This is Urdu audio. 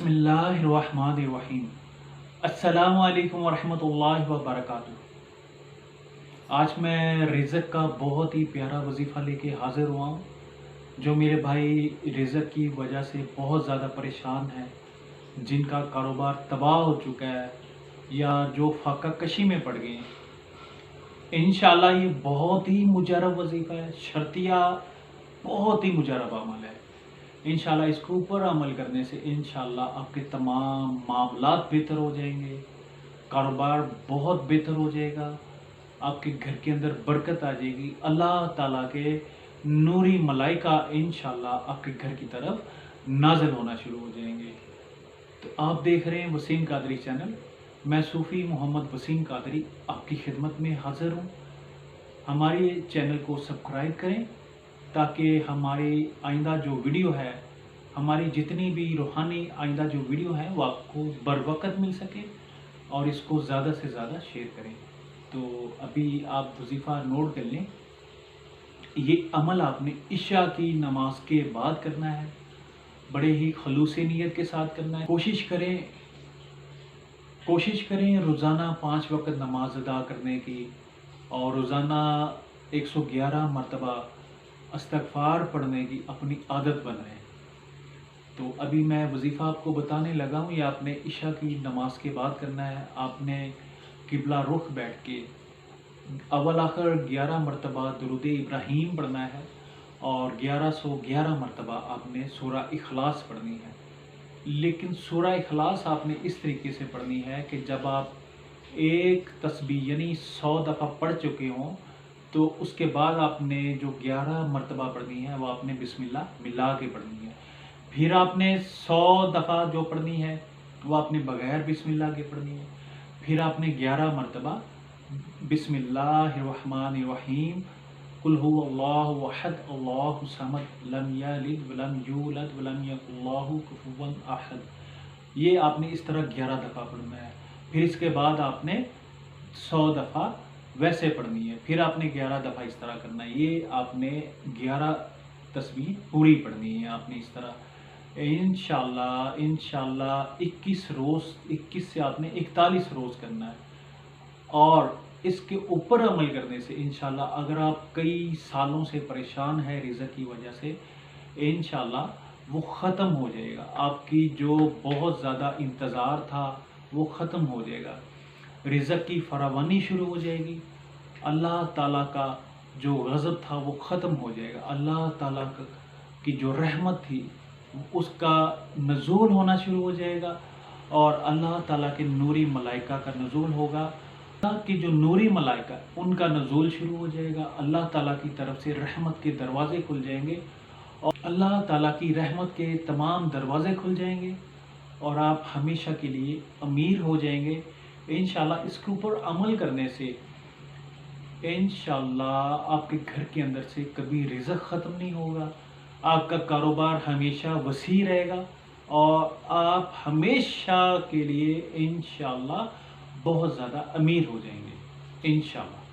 بسم اللہ الرحمن الرحیم۔ السلام علیکم ورحمۃ اللہ وبرکاتہ۔ آج میں رزق کا بہت ہی پیارا وظیفہ لے کے حاضر ہوا ہوں۔ جو میرے بھائی رزق کی وجہ سے بہت زیادہ پریشان ہیں، جن کا کاروبار تباہ ہو چکا ہے یا جو فاقہ کشی میں پڑ گئے ہیں، انشاءاللہ یہ بہت ہی مجرب وظیفہ ہے، شرطیہ بہت ہی مجرب عمل ہے۔ انشاءاللہ اس کے اوپر عمل کرنے سے انشاءاللہ آپ کے تمام معاملات بہتر ہو جائیں گے، کاروبار بہت بہتر ہو جائے گا، آپ کے گھر کے اندر برکت آ جائے گی، اللہ تعالیٰ کے نوری ملائکہ انشاءاللہ آپ کے گھر کی طرف نازل ہونا شروع ہو جائیں گے۔ تو آپ دیکھ رہے ہیں وسیم قادری چینل، میں صوفی محمد وسیم قادری آپ کی خدمت میں حاضر ہوں۔ ہمارے چینل کو سبسکرائب کریں تاکہ ہماری آئندہ جو ویڈیو ہے، ہماری جتنی بھی روحانی آئندہ جو ویڈیو ہے وہ آپ کو بر وقت مل سکے، اور اس کو زیادہ سے زیادہ شیئر کریں۔ تو ابھی آپ وظیفہ نوٹ کر لیں، یہ عمل آپ نے عشاء کی نماز کے بعد کرنا ہے، بڑے ہی خلوص نیت کے ساتھ کرنا ہے۔ کوشش کریں روزانہ 5 وقت نماز ادا کرنے کی، اور روزانہ 111 مرتبہ استغفار پڑھنے کی اپنی عادت بنائیں۔ تو ابھی میں وظیفہ آپ کو بتانے لگا ہوں، یہ آپ نے عشاء کی نماز کے بعد کرنا ہے۔ آپ نے قبلہ رخ بیٹھ کے اول آخر 11 مرتبہ درود ابراہیم پڑھنا ہے، اور 1111 مرتبہ آپ نے سورہ اخلاص پڑھنی ہے۔ لیکن سورہ اخلاص آپ نے اس طریقے سے پڑھنی ہے کہ جب آپ ایک تسبیح یعنی 100 دفعہ پڑھ چکے ہوں تو اس کے بعد آپ نے جو 11 مرتبہ پڑھنی ہے وہ آپ نے بسم اللہ ملا کے پڑھنی ہے۔ پھر آپ نے 100 دفعہ جو پڑھنی ہے وہ آپ نے بغیر بسم اللہ کے پڑھنی ہے۔ پھر آپ نے 11 مرتبہ بسم اللہ الرحمن الرحیم، قل هو اللہ احد اللہ الصمد لم یلد ولم یولد ولم یکن لہ کفوا احد، یہ آپ نے اس طرح 11 دفعہ پڑھنا ہے۔ پھر اس کے بعد آپ نے 100 دفعہ ویسے پڑھنی ہے، پھر آپ نے 11 دفعہ اس طرح کرنا ہے۔ یہ آپ نے 11 تسبیح پوری پڑھنی ہے آپ نے اس طرح۔ انشاءاللہ 21 سے آپ نے 41 روز کرنا ہے، اور اس کے اوپر عمل کرنے سے انشاءاللہ اگر آپ کئی سالوں سے پریشان ہیں رزق کی وجہ سے، انشاءاللہ وہ ختم ہو جائے گا۔ آپ کی جو بہت زیادہ انتظار تھا وہ ختم ہو جائے گا، رزق کی فراوانی شروع ہو جائے گی، اللہ تعالیٰ کا جو غضب تھا وہ ختم ہو جائے گا، اللہ تعالیٰ کی جو رحمت تھی اس کا نزول ہونا شروع ہو جائے گا، اور اللہ تعالیٰ کے نوری ملائکہ کا نزول ہوگا۔ اللہ کی جو نوری ملائکہ ان کا نزول شروع ہو جائے گا، اللہ تعالیٰ کی طرف سے رحمت کے دروازے کھل جائیں گے، اور اللہ تعالیٰ کی رحمت کے تمام دروازے کھل جائیں گے، اور آپ ہمیشہ کے لیے امیر ہو جائیں گے۔ انشاءاللہ اس کے اوپر عمل کرنے سے انشاءاللہ آپ کے گھر کے اندر سے کبھی رزق ختم نہیں ہوگا، آپ کا کاروبار ہمیشہ وسیع رہے گا، اور آپ ہمیشہ کے لیے انشاءاللہ بہت زیادہ امیر ہو جائیں گے انشاءاللہ۔